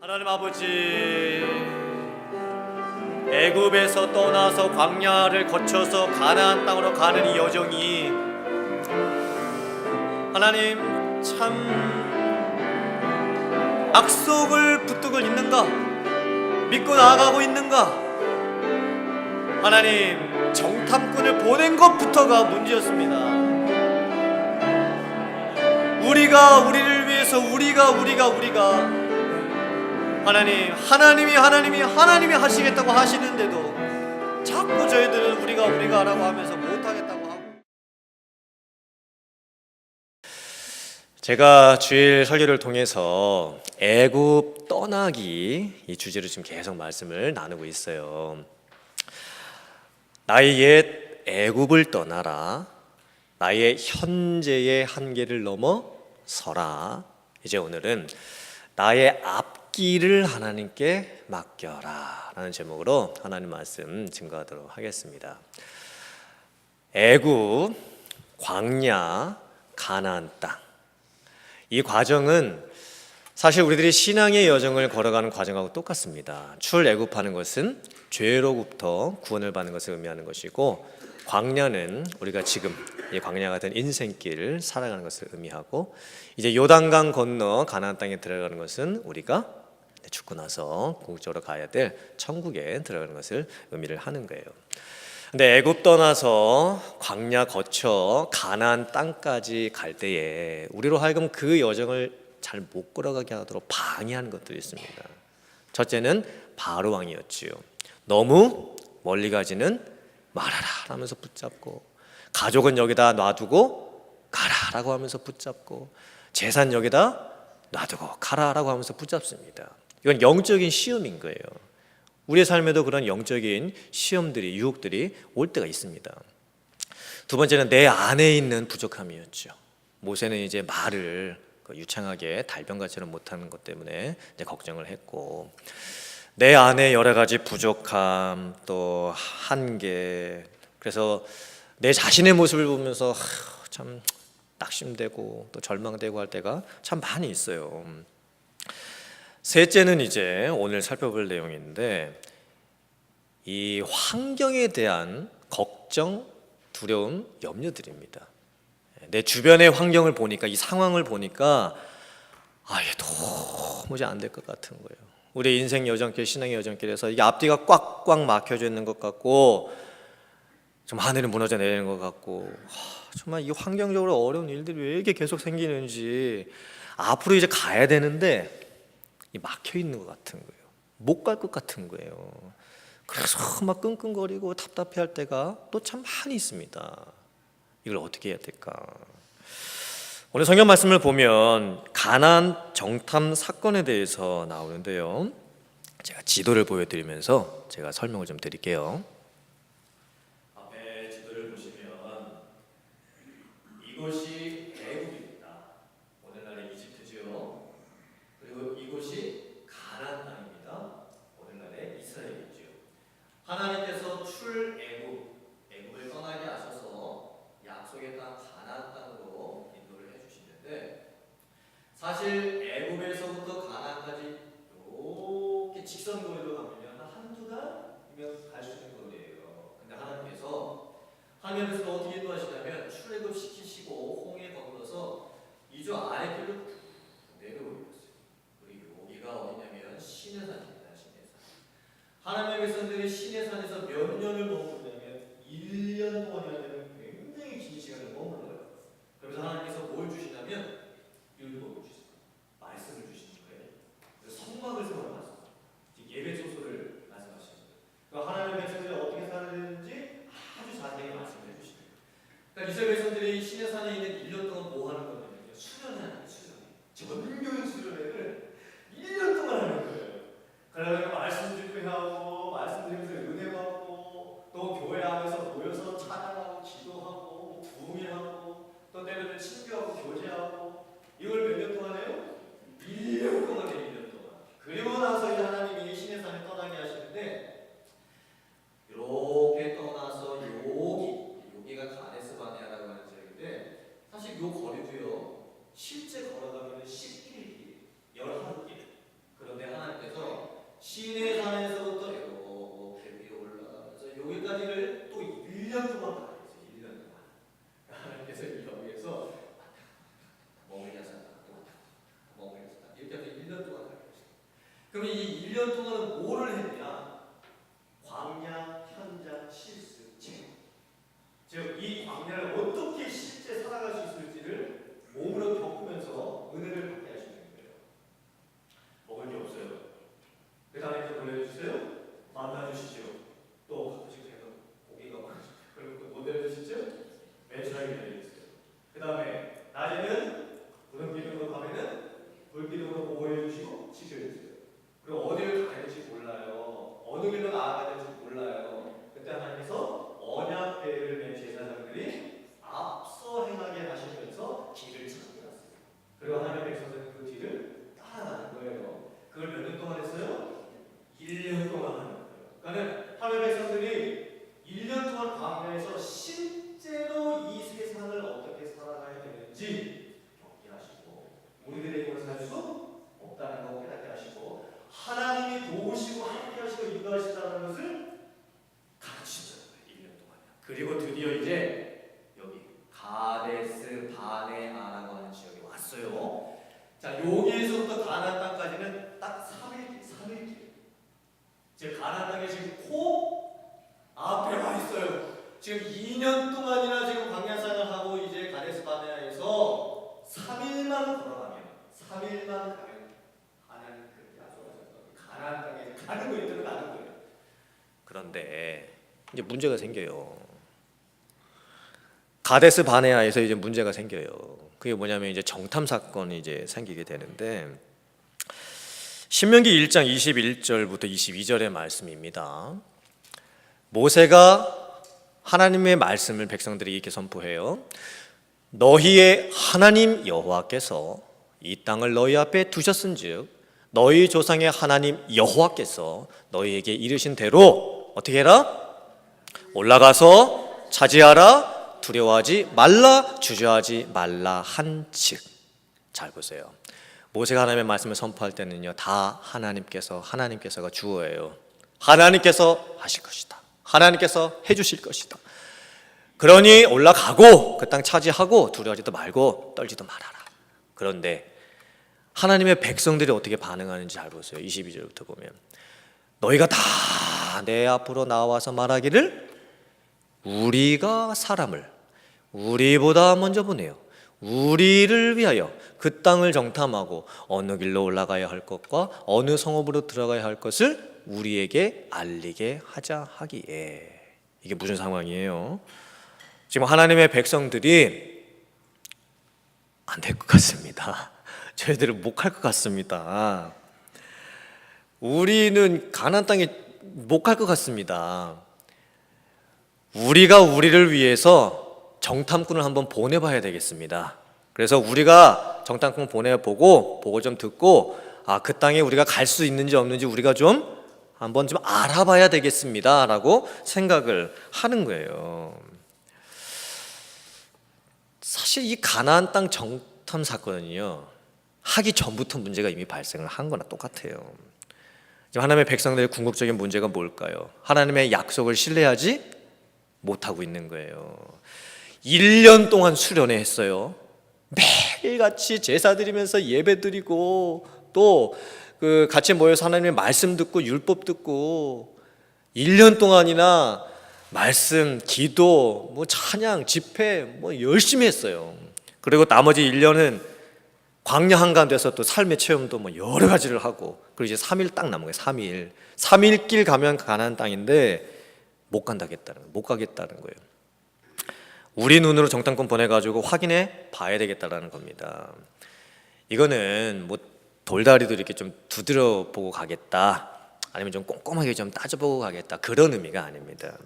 하나님 아버지, 애굽에서 떠나서 광야를 거쳐서 가나안 땅으로 가는 이 여정이 하나님 참 약속을 붙들고 있는가? 믿고 나아가고 있는가? 하나님 정탐꾼을 보낸 것부터가 문제였습니다. 우리를 위해서 우리가 하나님이 하시겠다고 하시는데도 자꾸 저희들은 우리가 하라고 하면서 못하겠다고 하고. 제가 주일 설교를 통해서 애굽 떠나기 이 주제로 지금 계속 말씀을 나누고 있어요. 나의 옛 애굽을 떠나라, 나의 현재의 한계를 넘어 서라. 이제 오늘은 나의 앞길을 하나님께 맡겨라 라는 제목으로 하나님 말씀 증거하도록 하겠습니다. 애굽, 광야, 가나안 땅, 이 과정은 사실 우리들이 신앙의 여정을 걸어가는 과정하고 똑같습니다. 출애굽하는 것은 죄로부터 구원을 받는 것을 의미하는 것이고, 광야는 우리가 지금 이 광야 같은 인생길을 살아가는 것을 의미하고, 이제 요단강 건너 가나안 땅에 들어가는 것은 우리가 죽고 나서 궁극적으로 가야 될 천국에 들어가는 것을 의미를 하는 거예요. 근데 애굽 떠나서 광야 거쳐 가나안 땅까지 갈 때에 우리로 하여금 그 여정을 잘 못 걸어가게 하도록 방해하는 것들이 있습니다. 첫째는 바로 왕이었지요. 너무 멀리 가지는 말아라 하면서 붙잡고, 가족은 여기다 놔두고 가라라고 하면서 붙잡고, 재산 여기다 놔두고 가라라고 하면서 붙잡습니다. 이건 영적인 시험인 거예요. 우리의 삶에도 그런 영적인 시험들이, 유혹들이 올 때가 있습니다. 두 번째는 내 안에 있는 부족함이었죠. 모세는 이제 말을 유창하게 달변가처럼 못하는 것 때문에 이제 걱정을 했고, 내 안에 여러 가지 부족함, 또 한계, 그래서 내 자신의 모습을 보면서 참 낙심되고 또 절망되고 할 때가 참 많이 있어요. 셋째는 이제 오늘 살펴볼 내용인데, 이 환경에 대한 걱정, 두려움, 염려들입니다. 내 주변의 환경을 보니까, 이 상황을 보니까 이게 도무지 안 될 것 같은 거예요. 우리 인생 여정길, 신앙의 여정길에서 이게 앞뒤가 꽉꽉 막혀져 있는 것 같고, 좀 하늘이 무너져 내리는 것 같고, 정말 이 환경적으로 어려운 일들이 왜 이렇게 계속 생기는지, 앞으로 이제 가야 되는데 막혀 있는 것 같은 거예요. 못 갈 것 같은 거예요. 그래서 막 끙끙거리고 답답해할 때가 또 참 많이 있습니다. 이걸 어떻게 해야 될까? 오늘 성경 말씀을 보면 가나안 정탐 사건에 대해서 나오는데요. 제가 지도를 보여드리면서 제가 설명을 좀 드릴게요. 앞에 지도를 보시면 이곳이 애굽입니다. 오늘날의 이집트죠. 그리고 이곳이 가나안 땅입니다. 오늘날의 이스라엘이죠. 하나님께서 애굽을 떠나게 하셔서 약속의 땅 가나안 땅으로 인도를 해주시는데, 사실 애굽에서부터 가나안까지 이렇게 직선 거리로 가면 한두 달이면 갈 수 있는 거리예요. 근데 하나님께서 어떻게 인도하시냐면 출애굽 시키시고 홍해 건너서 이주 아래 길로 내려오셨어요. 그리고 여기가 어디냐면 시내산입니다. 시내산. 하나님의 백성들이 시내산에서 몇 년을 머무르냐면 1년 동안이나 되는 굉장히 긴 시간을 머물러요. 그래서 하나님께서 뭘 주시냐면 율법을 주세요. 말씀을 주시는 거예요. 그래서 성막을 세워라 말씀. 예배 초소를 말씀하시는 거예요. 하나님의 백성들이 어떻게 살아야 되는지 아주 자세하게 말씀을 해주시는 거예요. 그러니까 이스라엘 백성들이 시내산에 있는 1년 동안 뭐 하는 거냐면 수련회. 전교인 수련회를 1년 동안 하는 거예요. 그러면 말씀 듣고 하고, 말씀 들으면서 은혜 받고, 또 시내산에서부터 이렇게 위로 올라가면서 여기까지를 또 1년 동안 가야 돼요. 1년 동안. 그래서 여기에서 머물려서 이렇게 해서 1년 동안 가야 돼요. 그럼 이 1년 동안은 뭐를 했냐? 광야, 현장, 실수, 체험. 즉, 이 광야를 어떻게 실제 살아갈 수 있을지를 몸으로 겪으면서 은혜를 받게 하시는 거예요. 먹을 게 없어요. 그 다음에 또 보내주세요. 만나주시죠. 또 가끔씩 제가 고기가 많아요. 그리고 못 내려주시죠? 매출하게 내려주세요. 그 다음에 낮에는 구름 기둥으로, 밤에는 불 기둥으로 보호해 주시고 지켜주세요. 그리고 어디를 가야 될지 몰라요. 어느 길로 나아가야 될지 몰라요. 그때 하나님께서 언약궤를 맨 제사장들이 앞서 행하게 하시면서 길을 찾겨놨어요. 그리고 하나님의 백성들은 그 뒤를 따라가는 거예요. 그걸 몇 년 동안 했어요? 1년 동안 하는 거예요. 그러니까 하나님의 백성들이 1년 동안 광야에서 실제로 이 세상을 어떻게 살아가야 되는지 경계하시고 우리들의 이걸 살 수 없다는 걸 깨닫게 하시고 하나님이 도우시고 함께하시고 인도하신다는 것을 가르치셨어요. 1년 동안. 그리고 드디어 이제 여기 가데스 바네아라고 하는 지역에 왔어요. 자, 여기에서부터 가나안 땅까지는 딱 3일 길. 즉 가나안 땅에 지금 앞에 와 있어요. 지금 2년 동안이나 지금 광야생활을 하고 이제 가데스 바네아에서 3일만 걸어가면 3일만 가면 하나님 그 약속하셨던 가나안 땅에 가는 거예요. 들어가는 거예요. 그런데 이제 문제가 생겨요. 가데스 바네아에서 이제 문제가 생겨요. 그게 뭐냐면 이제 정탐 사건이 이제 생기게 되는데 신명기 1장 21절부터 22절의 말씀입니다. 모세가 하나님의 말씀을 백성들에게 이렇게 선포해요. 너희의 하나님 여호와께서 이 땅을 너희 앞에 두셨은즉 너희 조상의 하나님 여호와께서 너희에게 이르신 대로 어떻게 해라? 올라가서 차지하라. 두려워하지 말라. 주저하지 말라 한즉. 잘 보세요. 모세가 하나님의 말씀을 선포할 때는요, 다 하나님께서가 주어예요. 하나님께서 하실 것이다. 하나님께서 해주실 것이다. 그러니 올라가고 그 땅 차지하고 두려워하지도 말고 떨지도 말아라. 그런데 하나님의 백성들이 어떻게 반응하는지 잘 보세요. 22절부터 보면 너희가 다 내 앞으로 나와서 말하기를 우리가 사람을 우리보다 먼저 보내요. 우리를 위하여 그 땅을 정탐하고 어느 길로 올라가야 할 것과 어느 성읍으로 들어가야 할 것을 우리에게 알리게 하자 하기에. 이게 무슨 상황이에요? 지금 하나님의 백성들이 안 될 것 같습니다. 저희들은 못 갈 것 같습니다. 우리는 가나안 땅에 못 갈 것 같습니다. 우리가 우리를 위해서 정탐꾼을 한번 보내봐야 되겠습니다. 그래서 우리가 정탐꾼 보고 좀 듣고 그 땅에 우리가 갈 수 있는지 없는지 우리가 좀 한번 좀 알아봐야 되겠습니다 라고 생각을 하는 거예요. 사실 이 가나안 땅 정탐 사건은요, 하기 전부터 문제가 이미 발생을 한 거나 똑같아요. 지금 하나님의 백성들의 궁극적인 문제가 뭘까요? 하나님의 약속을 신뢰하지 못하고 있는 거예요. 1년 동안 수련회 했어요. 매일같이 제사 드리면서 예배 드리고 또 그 같이 모여서 하나님의 말씀 듣고 율법 듣고 1년 동안이나 말씀, 기도, 찬양, 집회 열심히 했어요. 그리고 나머지 1년은 광야 한가운데서 또 삶의 체험도 여러 가지를 하고 그리고 이제 3일 딱 남은 거예요. 3일 길 가면 가나안 땅인데 못 가겠다는 거예요. 우리 눈으로 정탐꾼 보내가지고 확인해 봐야 되겠다라는 겁니다. 이거는 돌다리도 이렇게 좀 두드려 보고 가겠다, 아니면 좀 꼼꼼하게 좀 따져보고 가겠다, 그런 의미가 아닙니다.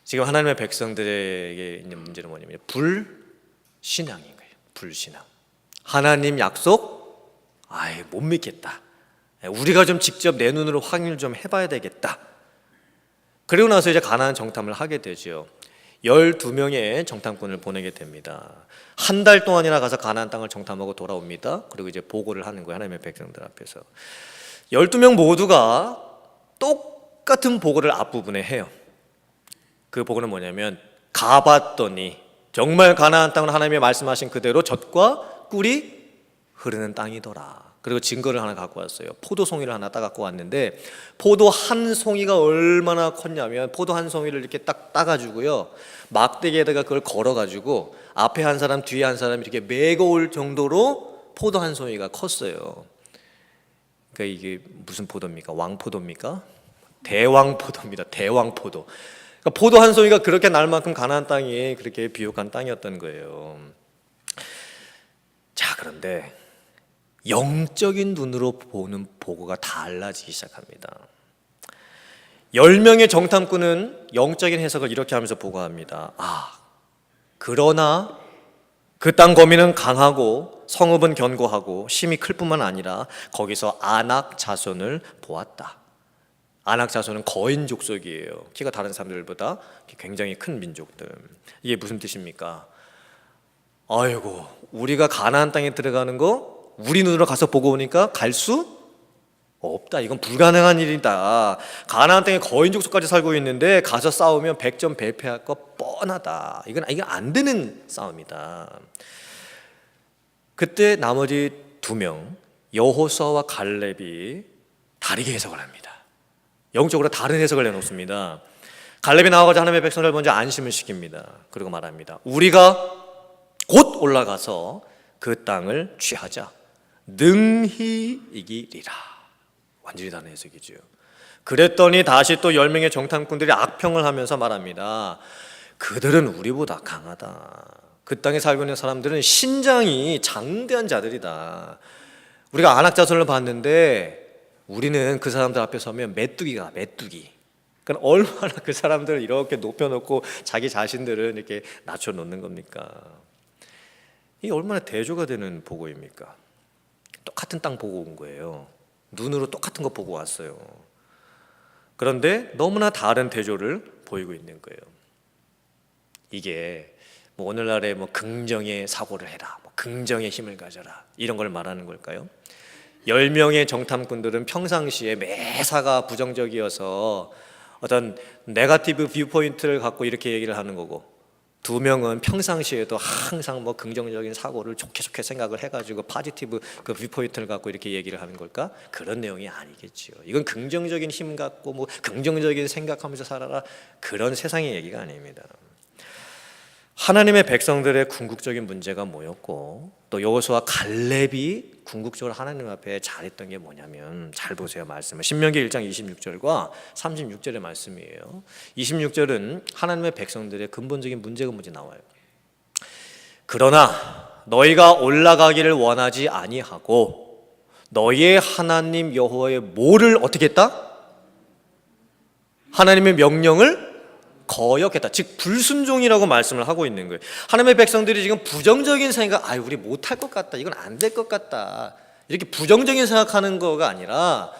지금 하나님의 백성들에게 있는 문제는 뭐냐면 불신앙인 거예요. 불신앙. 하나님 약속 못 믿겠다. 우리가 좀 직접 내 눈으로 확인을 좀 해봐야 되겠다. 그리고 나서 이제 가나안 정탐을 하게 되죠. 12명의 정탐꾼을 보내게 됩니다. 한 달 동안이나 가서 가나안 땅을 정탐하고 돌아옵니다. 그리고 이제 보고를 하는 거예요. 하나님의 백성들 앞에서. 12명 모두가 똑같은 보고를 앞부분에 해요. 그 보고는 뭐냐면 가봤더니 정말 가나안 땅은 하나님이 말씀하신 그대로 젖과 꿀이 흐르는 땅이더라. 그리고 증거를 하나 갖고 왔어요. 포도송이를 하나 따갖고 왔는데 포도 한 송이가 얼마나 컸냐면 포도 한 송이를 이렇게 딱 따가지고요, 막대기에다가 그걸 걸어가지고 앞에 한 사람 뒤에 한 사람 이렇게 메고 올 정도로 포도 한 송이가 컸어요. 그러니까 이게 무슨 포도입니까? 왕포도입니까? 대왕포도입니다. 대왕포도. 그러니까 포도 한 송이가 그렇게 날 만큼 가나안 땅이 그렇게 비옥한 땅이었던 거예요. 자, 그런데 영적인 눈으로 보는 보고가 달라지기 시작합니다. 10명의 정탐꾼은 영적인 해석을 이렇게 하면서 보고합니다. 그러나 그 땅 거민은 강하고 성읍은 견고하고 심이 클 뿐만 아니라 거기서 아낙 자손을 보았다. 아낙 자손은 거인 족속이에요. 키가 다른 사람들보다 굉장히 큰 민족들. 이게 무슨 뜻입니까? 아이고, 우리가 가나안 땅에 들어가는 거 우리 눈으로 가서 보고 오니까 갈 수 없다. 이건 불가능한 일이다. 가나안 땅에 거인 족속까지 살고 있는데 가서 싸우면 100점 배패할 거 뻔하다. 이건 안 되는 싸움이다. 그때 나머지 2명 여호수아와 갈렙이 다르게 해석을 합니다. 영적으로 다른 해석을 내놓습니다. 갈렙이 나와가지고 하나님의 백성을 먼저 안심을 시킵니다. 그리고 말합니다. 우리가 곧 올라가서 그 땅을 취하자. 능히 이기리라. 완전히 다른 해석이죠. 그랬더니 다시 또 10명의 정탐꾼들이 악평을 하면서 말합니다. 그들은 우리보다 강하다. 그 땅에 살고 있는 사람들은 신장이 장대한 자들이다. 우리가 아낙 자손을 봤는데 우리는 그 사람들 앞에 서면 메뚜기가 메뚜기. 그러니까 얼마나 그 사람들을 이렇게 높여놓고 자기 자신들을 이렇게 낮춰놓는 겁니까? 이게 얼마나 대조가 되는 보고입니까? 똑같은 땅 보고 온 거예요. 눈으로 똑같은 거 보고 왔어요. 그런데 너무나 다른 대조를 보이고 있는 거예요. 이게 뭐 오늘날의 뭐 긍정의 사고를 해라, 뭐 긍정의 힘을 가져라, 이런 걸 말하는 걸까요? 10명의 정탐꾼들은 평상시에 매사가 부정적이어서 어떤 네거티브 뷰포인트를 갖고 이렇게 얘기를 하는 거고, 2명은 평상시에도 항상 뭐 긍정적인 사고를 좋게 생각을 해가지고 파지티브 그 뷰포인트를 갖고 이렇게 얘기를 하는 걸까? 그런 내용이 아니겠죠. 이건 긍정적인 힘 갖고 뭐 긍정적인 생각하면서 살아라, 그런 세상의 얘기가 아닙니다. 하나님의 백성들의 궁극적인 문제가 뭐였고, 또 여호수아 갈렙이 궁극적으로 하나님 앞에 잘했던 게 뭐냐면, 잘 보세요. 말씀을 신명기 1장 26절과 36절의 말씀이에요. 26절은 하나님의 백성들의 근본적인 문제가 뭔지 나와요. 그러나 너희가 올라가기를 원하지 아니하고 너희의 하나님 여호와의 뭐를 어떻게 했다? 하나님의 명령을 거역했다. 즉 불순종이라고 말씀을 하고 있는 거예요. 하나님의 백성들이 지금 부정적인 생각, 우리 못할 것 같다, 이건 안 될 것 같다, 이렇게 부정적인 생각하는 거가 아니라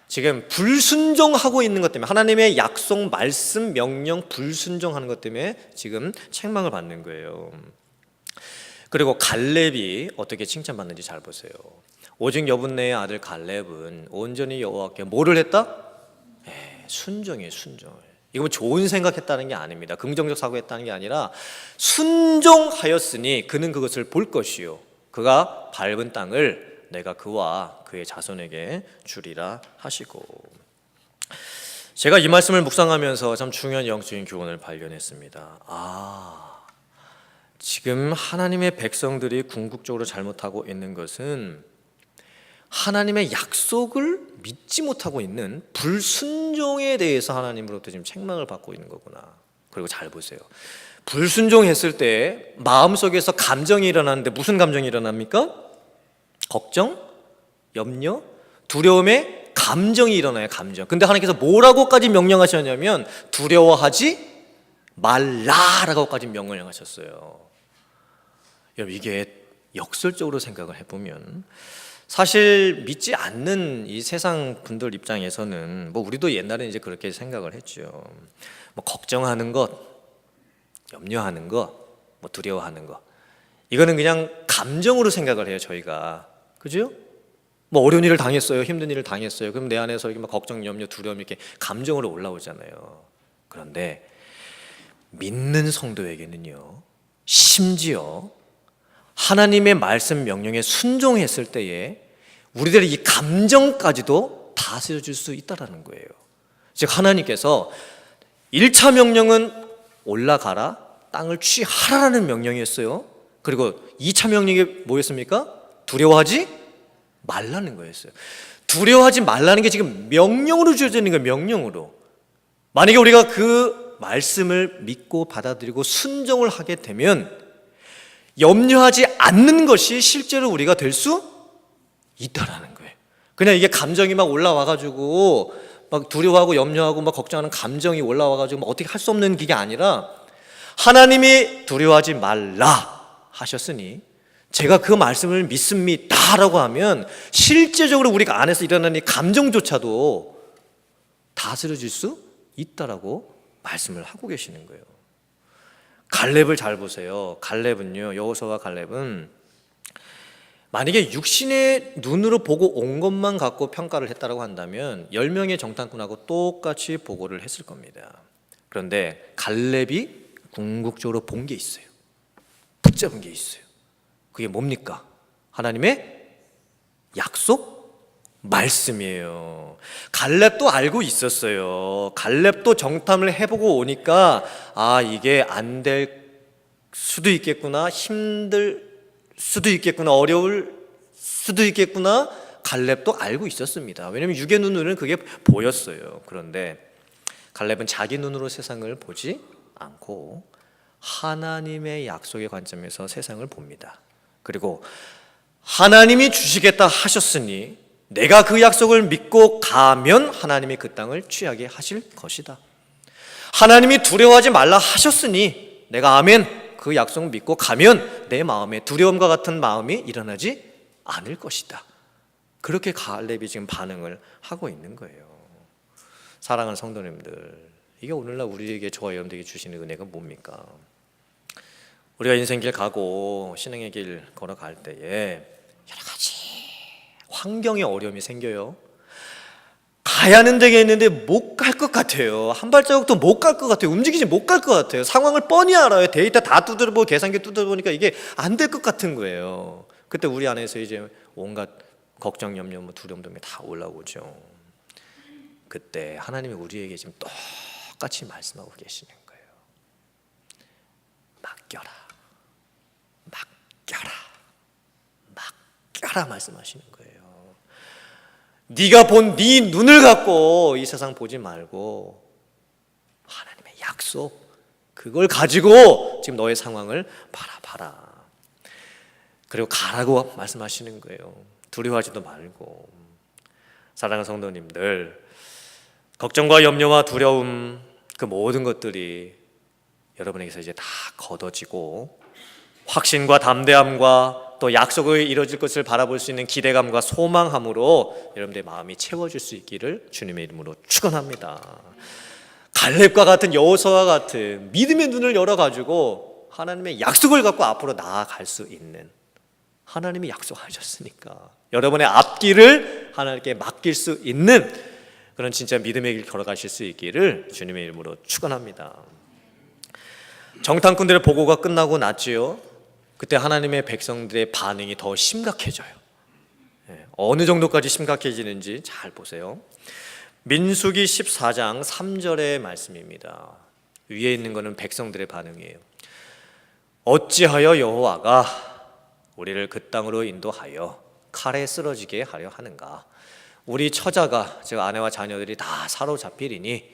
지금 불순종하고 있는 것 때문에, 하나님의 약속, 말씀, 명령 불순종하는 것 때문에 지금 책망을 받는 거예요. 그리고 갈렙이 어떻게 칭찬받는지 잘 보세요. 오직 여분네의 아들 갈렙은 온전히 여호와께 뭐를 했다? 순종이에요. 순종을. 이거 뭐 좋은 생각했다는 게 아닙니다. 긍정적 사고했다는 게 아니라 순종하였으니 그는 그것을 볼 것이요 그가 밟은 땅을 내가 그와 그의 자손에게 주리라 하시고. 제가 이 말씀을 묵상하면서 참 중요한 영적인 교훈을 발견했습니다. 지금 하나님의 백성들이 궁극적으로 잘못하고 있는 것은 하나님의 약속을 믿지 못하고 있는 불순종에 대해서 하나님으로부터 지금 책망을 받고 있는 거구나. 그리고 잘 보세요. 불순종했을 때 마음속에서 감정이 일어나는데 무슨 감정이 일어납니까? 걱정, 염려, 두려움의 감정이 일어나요. 감정. 근데 하나님께서 뭐라고까지 명령하셨냐면 두려워하지 말라라고까지 명령하셨어요. 여러분, 이게 역설적으로 생각을 해보면 사실 믿지 않는 이 세상 분들 입장에서는 뭐 우리도 옛날에 이제 그렇게 생각을 했죠. 뭐 걱정하는 것, 염려하는 것, 뭐 두려워하는 것, 이거는 그냥 감정으로 생각을 해요, 저희가. 그죠? 뭐 어려운 일을 당했어요. 힘든 일을 당했어요. 그럼 내 안에서 이렇게 막 걱정, 염려, 두려움 이렇게 감정으로 올라오잖아요. 그런데 믿는 성도에게는요, 심지어 하나님의 말씀 명령에 순종했을 때에 우리들의 이 감정까지도 다스려줄 수 있다는 거예요. 즉 하나님께서 1차 명령은 올라가라, 땅을 취하라는 명령이었어요. 그리고 2차 명령이 뭐였습니까? 두려워하지 말라는 거였어요. 두려워하지 말라는 게 지금 명령으로 주어지는 거예요. 명령으로. 만약에 우리가 그 말씀을 믿고 받아들이고 순종을 하게 되면 염려하지 않는 것이 실제로 우리가 될 수 있다라는 거예요. 그냥 이게 감정이 막 올라와가지고 막 두려워하고 염려하고 막 걱정하는 감정이 올라와가지고 막 어떻게 할 수 없는 게 아니라 하나님이 두려워하지 말라 하셨으니 제가 그 말씀을 믿습니다라고 하면 실제적으로 우리가 안에서 일어나는 이 감정조차도 다스려질 수 있다라고 말씀을 하고 계시는 거예요. 갈렙을 잘 보세요. 갈렙은요, 여호수아와 갈렙은 만약에 육신의 눈으로 보고 온 것만 갖고 평가를 했다라고 한다면 10명의 정탐꾼하고 똑같이 보고를 했을 겁니다. 그런데 갈렙이 궁극적으로 본 게 있어요. 붙잡은 게 있어요. 그게 뭡니까? 하나님의 약속 말씀이에요. 갈렙도 알고 있었어요. 갈렙도 정탐을 해보고 오니까 이게 안 될 수도 있겠구나, 힘들 수도 있겠구나, 어려울 수도 있겠구나. 갈렙도 알고 있었습니다. 왜냐하면 육의 눈으로는 그게 보였어요. 그런데 갈렙은 자기 눈으로 세상을 보지 않고 하나님의 약속의 관점에서 세상을 봅니다. 그리고 하나님이 주시겠다 하셨으니 내가 그 약속을 믿고 가면 하나님이 그 땅을 취하게 하실 것이다. 하나님이 두려워하지 말라 하셨으니 내가 아멘 그 약속 믿고 가면 내 마음에 두려움과 같은 마음이 일어나지 않을 것이다. 그렇게 갈렙이 지금 반응을 하고 있는 거예요. 사랑하는 성도님들, 이게 오늘날 우리에게, 저와 여러분들에게 주시는 은혜가 뭡니까? 우리가 인생길 가고 신앙의 길 걸어갈 때에 여러 가지 환경의 어려움이 생겨요. 가야 하는 데가 있는데 못 갈 것 같아요. 한 발자국도 못 갈 것 같아요. 움직이지 못 갈 것 같아요. 상황을 뻔히 알아요. 데이터 다 두드려보고 계산기 두드려보니까 이게 안 될 것 같은 거예요. 그때 우리 안에서 이제 온갖 걱정, 염려, 두려움 등이 다 올라오죠. 그때 하나님이 우리에게 지금 똑같이 말씀하고 계시는 거예요. 맡겨라, 맡겨라, 맡겨라 말씀하시는 거예요. 네가 본 네 눈을 갖고 이 세상 보지 말고 하나님의 약속, 그걸 가지고 지금 너의 상황을 바라봐라. 그리고 가라고 말씀하시는 거예요. 두려워하지도 말고. 사랑하는 성도님들, 걱정과 염려와 두려움, 그 모든 것들이 여러분에게서 이제 다 걷어지고 확신과 담대함과 또 약속을 이루어질 것을 바라볼 수 있는 기대감과 소망함으로 여러분들의 마음이 채워질 수 있기를 주님의 이름으로 축원합니다. 갈렙과 같은, 여호수아와 같은 믿음의 눈을 열어가지고 하나님의 약속을 갖고 앞으로 나아갈 수 있는, 하나님이 약속하셨으니까 여러분의 앞길을 하나님께 맡길 수 있는 그런 진짜 믿음의 길 걸어가실 수 있기를 주님의 이름으로 축원합니다. 정탐꾼들의 보고가 끝나고 났지요. 그때 하나님의 백성들의 반응이 더 심각해져요. 어느 정도까지 심각해지는지 잘 보세요. 민수기 14장 3절의 말씀입니다. 위에 있는 것은 백성들의 반응이에요. 어찌하여 여호와가 우리를 그 땅으로 인도하여 칼에 쓰러지게 하려 하는가? 우리 처자가, 즉 아내와 자녀들이 다 사로잡히리니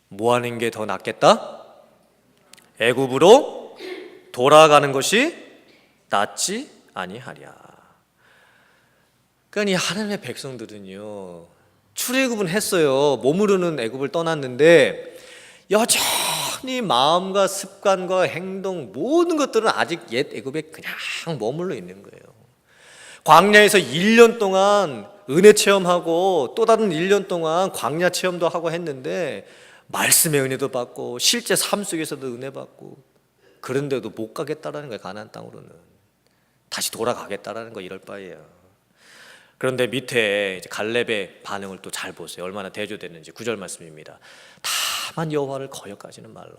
뭐 하는 게 더 낫겠다? 애굽으로 돌아가는 것이 낫지 아니하랴. 그러니까 이 하나님의 백성들은요, 출애굽은 했어요. 몸으로는 애굽을 떠났는데 여전히 마음과 습관과 행동 모든 것들은 아직 옛 애굽에 그냥 머물러 있는 거예요. 광야에서 1년 동안 은혜 체험하고 또 다른 1년 동안 광야 체험도 하고 했는데 말씀의 은혜도 받고 실제 삶 속에서도 은혜 받고, 그런데도 못 가겠다라는 거예요. 가나안 땅으로는 다시 돌아가겠다라는 거, 이럴 바에요. 그런데 밑에 이제 갈렙의 반응을 또 잘 보세요. 얼마나 대조됐는지. 9절 말씀입니다. 다만 여호와를 거역하지는 말라.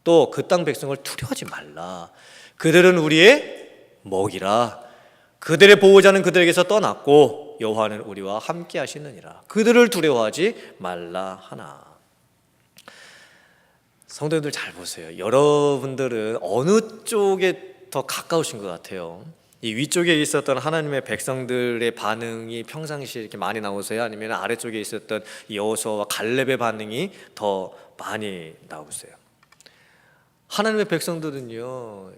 또 그 땅 백성을 두려워하지 말라. 그들은 우리의 먹이라. 그들의 보호자는 그들에게서 떠났고 여호와는 우리와 함께 하시느니라. 그들을 두려워하지 말라 하나. 성도님들 잘 보세요. 여러분들은 어느 쪽에 더 가까우신 것 같아요? 이 위쪽에 있었던 하나님의 백성들의 반응이 평상시에 이렇게 많이 나오세요? 아니면 아래쪽에 있었던 여호수아와 갈렙의 반응이 더 많이 나오세요? 하나님의 백성들은요,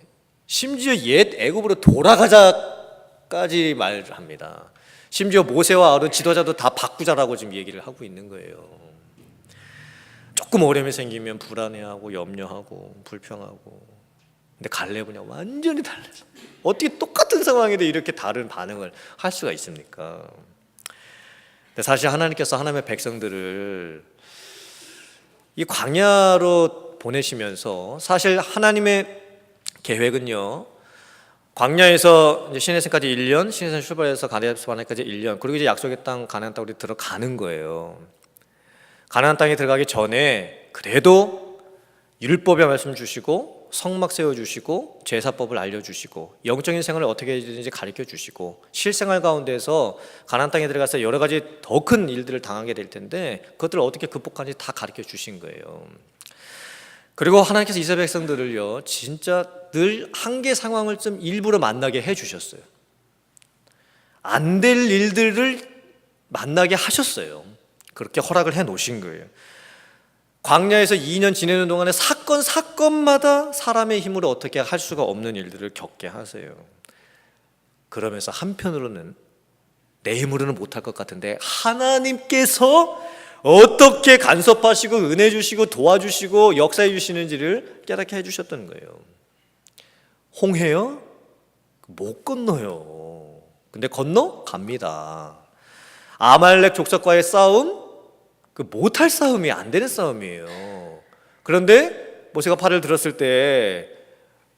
심지어 옛 애굽으로 돌아가자까지 말합니다. 심지어 모세와 아론 지도자도 다 바꾸자라고 지금 얘기를 하고 있는 거예요. 조금 어려움이 생기면 불안해하고 염려하고 불평하고. 근데 갈렙은요 완전히 달라요. 어떻게 똑같은 상황인데 이렇게 다른 반응을 할 수가 있습니까? 근데 사실 하나님께서 하나님의 백성들을 이 광야로 보내시면서 사실 하나님의 계획은요, 광야에서 시내산까지 1년, 시내산 출발해서 가데스바네까지 1년, 그리고 이제 약속의 땅 가나안 땅으로 들어가는 거예요. 가나안 땅에 들어가기 전에 그래도 율법의 말씀 주시고 성막 세워주시고 제사법을 알려주시고 영적인 생활을 어떻게 해야 되는지 가르쳐주시고 실생활 가운데서 가나안 땅에 들어가서 여러 가지 더 큰 일들을 당하게 될 텐데 그것들을 어떻게 극복하는지 다 가르쳐주신 거예요. 그리고 하나님께서 이스라엘 백성들을요 진짜 늘 한계 상황을 좀 일부러 만나게 해주셨어요. 안 될 일들을 만나게 하셨어요. 그렇게 허락을 해 놓으신 거예요. 광야에서 2년 지내는 동안에 사건마다 사람의 힘으로 어떻게 할 수가 없는 일들을 겪게 하세요. 그러면서 한편으로는 내 힘으로는 못할 것 같은데 하나님께서 어떻게 간섭하시고 은혜 주시고 도와주시고 역사해 주시는지를 깨닫게 해주셨던 거예요. 홍해요? 못 건너요. 근데 건너갑니다. 아말렉 족속과의 싸움? 못할 싸움이 안 되는 싸움이에요. 그런데 모세가 팔을 들었을 때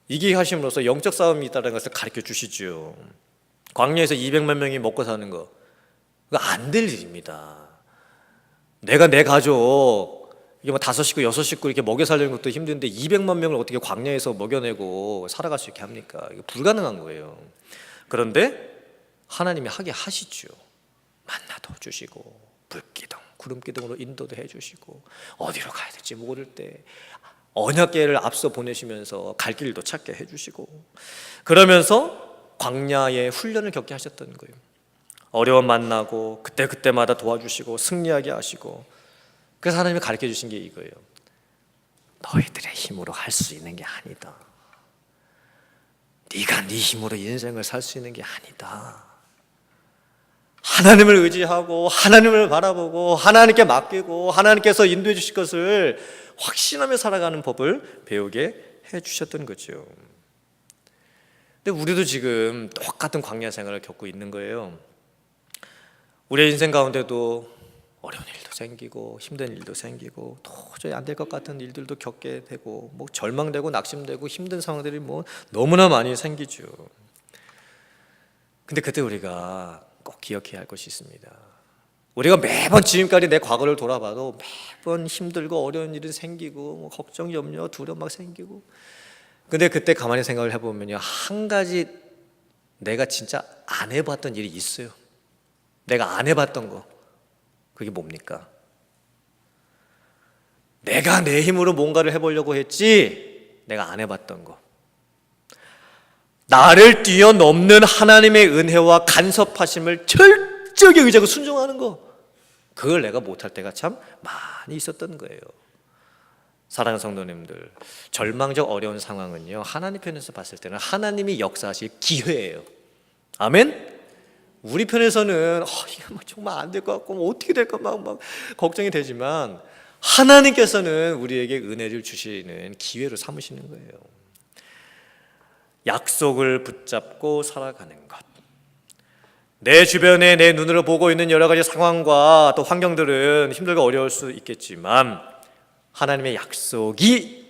이기게 하심으로써 영적 싸움이 있다는 것을 가르쳐 주시죠. 광야에서 200만 명이 먹고 사는 거, 그거 안 될 일입니다. 내가 내 가족 이게 뭐 5식구 6식구 이렇게 먹여 살리는 것도 힘든데 200만 명을 어떻게 광야에서 먹여내고 살아갈 수 있게 합니까? 이거 불가능한 거예요. 그런데 하나님이 하게 하시죠. 만나도 주시고 불기둥 구름기둥으로 인도도 해주시고 어디로 가야 될지 모를 때 언약궤를 앞서 보내시면서 갈 길도 찾게 해주시고 그러면서 광야의 훈련을 겪게 하셨던 거예요. 어려움 만나고 그때마다 도와주시고 승리하게 하시고 그래서 하나님이 가르쳐 주신 게 이거예요. 너희들의 힘으로 할 수 있는 게 아니다. 네가 네 힘으로 인생을 살 수 있는 게 아니다. 하나님을 의지하고 하나님을 바라보고 하나님께 맡기고 하나님께서 인도해 주실 것을 확신하며 살아가는 법을 배우게 해주셨던 거죠. 근데 우리도 지금 똑같은 광야 생활을 겪고 있는 거예요. 우리의 인생 가운데도 어려운 일도 생기고 힘든 일도 생기고 도저히 안 될 것 같은 일들도 겪게 되고 뭐 절망되고 낙심되고 힘든 상황들이 뭐 너무나 많이 생기죠. 근데 그때 우리가 꼭 기억해야 할 것이 있습니다. 우리가 매번 지금까지 내 과거를 돌아봐도 매번 힘들고 어려운 일이 생기고 뭐 걱정, 염려, 두려움 막 생기고 근데 그때 가만히 생각을 해보면요 한 가지 내가 진짜 안 해봤던 일이 있어요. 내가 안 해봤던 거 그게 뭡니까? 내가 내 힘으로 뭔가를 해보려고 했지 내가 안 해봤던 거 나를 뛰어넘는 하나님의 은혜와 간섭하심을 철저하게 의지하고 순종하는 거 그걸 내가 못할 때가 참 많이 있었던 거예요. 사랑하는 성도님들 절망적 어려운 상황은요 하나님 편에서 봤을 때는 하나님이 역사하실 기회예요. 아멘? 우리 편에서는 이게 정말 안 될 것 같고 뭐 어떻게 될까 막 걱정이 되지만 하나님께서는 우리에게 은혜를 주시는 기회로 삼으시는 거예요. 약속을 붙잡고 살아가는 것. 내 주변에 내 눈으로 보고 있는 여러 가지 상황과 또 환경들은 힘들고 어려울 수 있겠지만 하나님의 약속이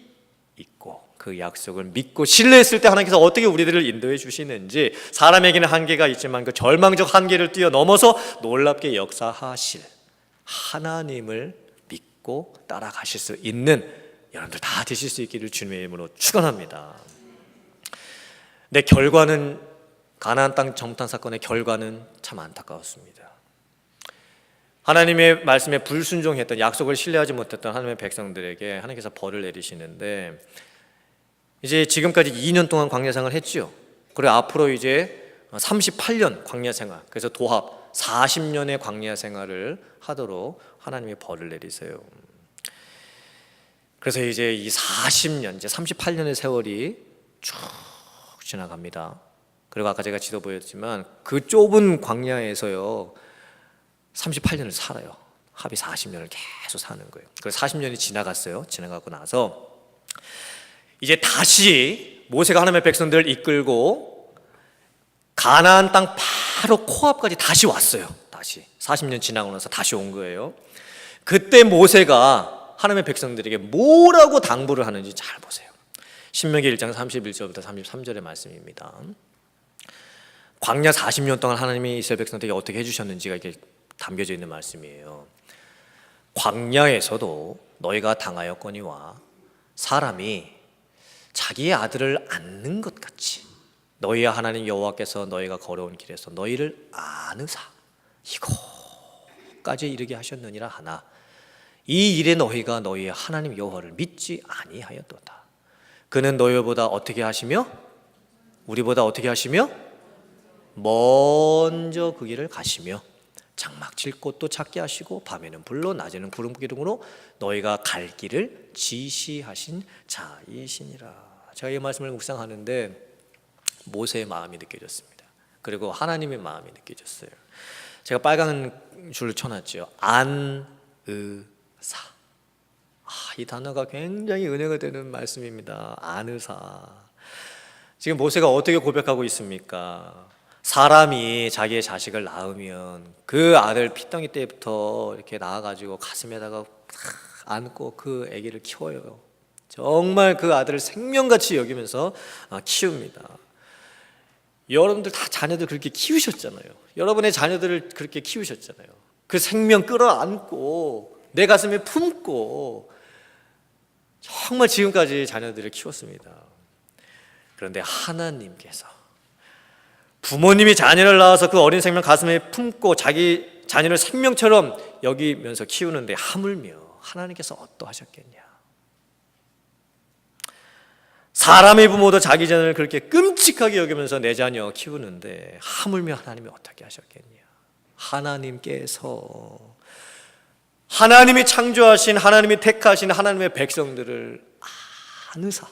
있고 그 약속을 믿고 신뢰했을 때 하나님께서 어떻게 우리들을 인도해 주시는지, 사람에게는 한계가 있지만 그 절망적 한계를 뛰어넘어서 놀랍게 역사하실 하나님을 믿고 따라가실 수 있는 여러분들 다 되실 수 있기를 주님의 이름으로 축원합니다. 내 결과는, 가나안 땅 정탐 사건의 결과는 참 안타까웠습니다. 하나님의 말씀에 불순종했던, 약속을 신뢰하지 못했던 하나님의 백성들에게 하나님께서 벌을 내리시는데, 이제 지금까지 2년 동안 광야 생활을 했죠. 그리고 앞으로 이제 38년 광야 생활, 그래서 도합 40년의 광야 생활을 하도록 하나님이 벌을 내리세요. 그래서 이제 이 40년, 이제 38년의 세월이 쭉 지나갑니다. 그리고 아까 제가 지도 보였지만 그 좁은 광야에서요 38년을 살아요. 합이 40년을 계속 사는 거예요. 그래서 40년이 지나갔어요. 지나가고 나서 이제 다시 모세가 하나님의 백성들을 이끌고 가나안 땅 바로 코앞까지 다시 왔어요. 다시 40년 지나고 나서 다시 온 거예요. 그때 모세가 하나님의 백성들에게 뭐라고 당부를 하는지 잘 보세요. 신명기 1장 31절부터 33절의 말씀입니다. 광야 40년 동안 하나님이 이스라엘 백성들에게 어떻게 해주셨는지가 이게 담겨져 있는 말씀이에요. 광야에서도 너희가 당하였거니와 사람이 자기의 아들을 안는 것 같이 너희의 하나님 여호와께서 너희가 걸어온 길에서 너희를 안으사 이곳까지 이르게 하셨느니라 하나 이 일에 너희가 너희의 하나님 여호와를 믿지 아니하였도다. 그는 너희보다 어떻게 하시며 우리보다 어떻게 하시며 먼저 그 길을 가시며 장막 칠 곳도 찾게 하시고 밤에는 불로 낮에는 구름 기둥으로 너희가 갈 길을 지시하신 자이시니라. 제가 이 말씀을 묵상하는데 모세의 마음이 느껴졌습니다. 그리고 하나님의 마음이 느껴졌어요. 제가 빨간 줄을 쳐놨죠. 안으사. 이 단어가 굉장히 은혜가 되는 말씀입니다. 안으사. 지금 모세가 어떻게 고백하고 있습니까? 사람이 자기의 자식을 낳으면 그 아들 피덩이 때부터 이렇게 낳아가지고 가슴에다가 안고 그 아기를 키워요. 정말 그 아들을 생명같이 여기면서 키웁니다. 여러분들 다 자녀들 그렇게 키우셨잖아요. 여러분의 자녀들을 그렇게 키우셨잖아요. 그 생명 끌어안고 내 가슴에 품고 정말 지금까지 자녀들을 키웠습니다. 그런데 하나님께서 부모님이 자녀를 낳아서 그 어린 생명 가슴에 품고 자기 자녀를 생명처럼 여기면서 키우는데 하물며 하나님께서 어떠하셨겠냐. 사람의 부모도 자기 자녀를 그렇게 끔찍하게 여기면서 내 자녀 키우는데 하물며 하나님이 어떻게 하셨겠냐. 하나님께서 하나님이 창조하신 하나님이 택하신 하나님의 백성들을 안으사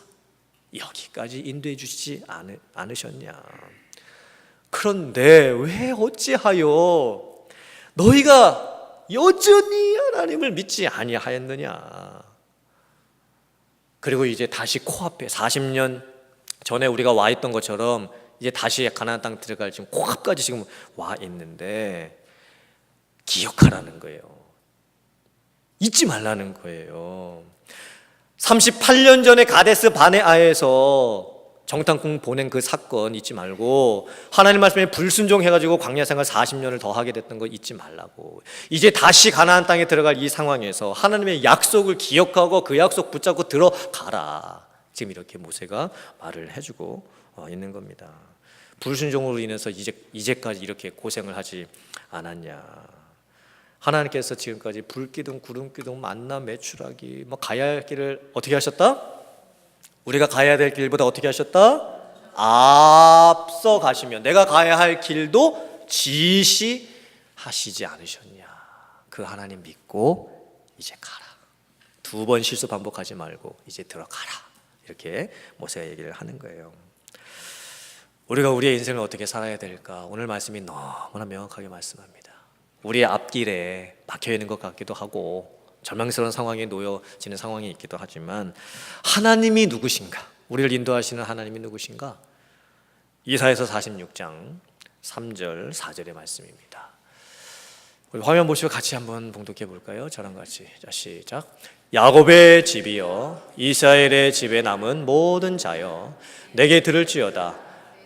여기까지 인도해 주시지 않으셨냐. 그런데 왜 어찌하여 너희가 여전히 하나님을 믿지 아니하였느냐. 그리고 이제 다시 코앞에 40년 전에 우리가 와 있던 것처럼 이제 다시 가나안 땅 들어갈 지금 코앞까지 지금 와 있는데 기억하라는 거예요. 잊지 말라는 거예요. 38년 전에 가데스 바네아에서 정탐꾼 보낸 그 사건 잊지 말고 하나님 말씀에 불순종해가지고 광야 생활 40년을 더 하게 됐던 거 잊지 말라고. 이제 다시 가나안 땅에 들어갈 이 상황에서 하나님의 약속을 기억하고 그 약속 붙잡고 들어가라. 지금 이렇게 모세가 말을 해주고 있는 겁니다. 불순종으로 인해서 이제까지 이렇게 고생을 하지 않았냐. 하나님께서 지금까지 불기둥, 구름기둥, 만나, 메추라기 가야 할 길을 어떻게 하셨다? 우리가 가야 될 길보다 어떻게 하셨다? 앞서 가시면 내가 가야 할 길도 지시하시지 않으셨냐. 그 하나님 믿고 이제 가라. 2번 실수 반복하지 말고 이제 들어가라. 이렇게 모세가 얘기를 하는 거예요. 우리가 우리의 인생을 어떻게 살아야 될까? 오늘 말씀이 너무나 명확하게 말씀합니다. 우리의 앞길에 막혀 있는 것 같기도 하고 절망스러운 상황에 놓여지는 상황이 있기도 하지만 하나님이 누구신가? 우리를 인도하시는 하나님이 누구신가? 이사야서 46장 3절 4절의 말씀입니다. 우리 화면 보시고 같이 한번 봉독해 볼까요? 저랑 같이. 자, 시작. 야곱의 집이여, 이스라엘의 집에 남은 모든 자여, 내게 들을지어다.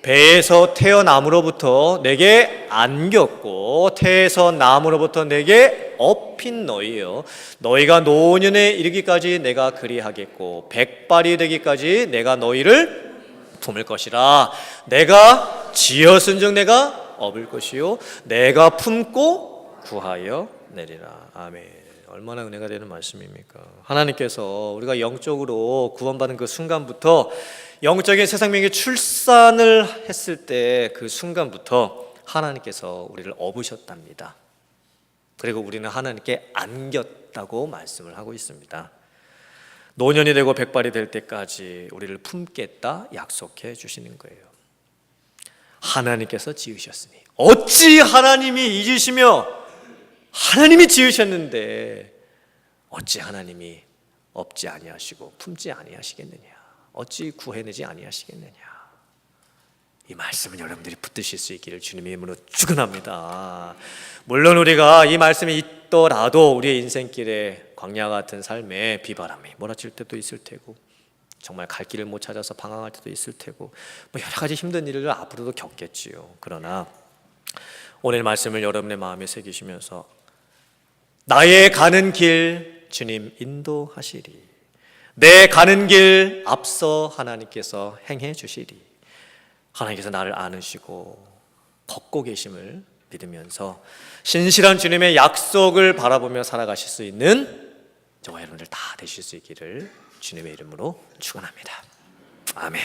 배에서 태어남으로부터 내게 안겼고 태에서 남으로부터 내게 업힌 너희여, 너희가 노년에 이르기까지 내가 그리하겠고 백발이 되기까지 내가 너희를 품을 것이라. 내가 지었은즉 내가 업을 것이요 내가 품고 구하여 내리라. 아멘. 얼마나 은혜가 되는 말씀입니까? 하나님께서 우리가 영적으로 구원받은 그 순간부터, 영적인 새 생명의 출산을 했을 때 그 순간부터 하나님께서 우리를 업으셨답니다. 그리고 우리는 하나님께 안겼다고 말씀을 하고 있습니다. 노년이 되고 백발이 될 때까지 우리를 품겠다 약속해 주시는 거예요. 하나님께서 지으셨으니 어찌 하나님이 잊으시며, 하나님이 지으셨는데 어찌 하나님이 업지 아니하시고 품지 아니하시겠느냐, 어찌 구해내지 아니하시겠느냐. 이 말씀은 여러분들이 붙드실 수 있기를 주님의 이름으로 축원합니다. 물론 우리가 이 말씀이 있더라도 우리의 인생길에 광야 같은 삶에 비바람이 몰아칠 때도 있을 테고, 정말 갈 길을 못 찾아서 방황할 때도 있을 테고, 여러 가지 힘든 일을 앞으로도 겪겠지요. 그러나 오늘 말씀을 여러분의 마음에 새기시면서 나의 가는 길 주님 인도하시리, 내 가는 길 앞서 하나님께서 행해 주시리, 하나님께서 나를 안으시고 걷고 계심을 믿으면서 신실한 주님의 약속을 바라보며 살아가실 수 있는 저와 여러분들 다 되실 수 있기를 주님의 이름으로 축원합니다. 아멘.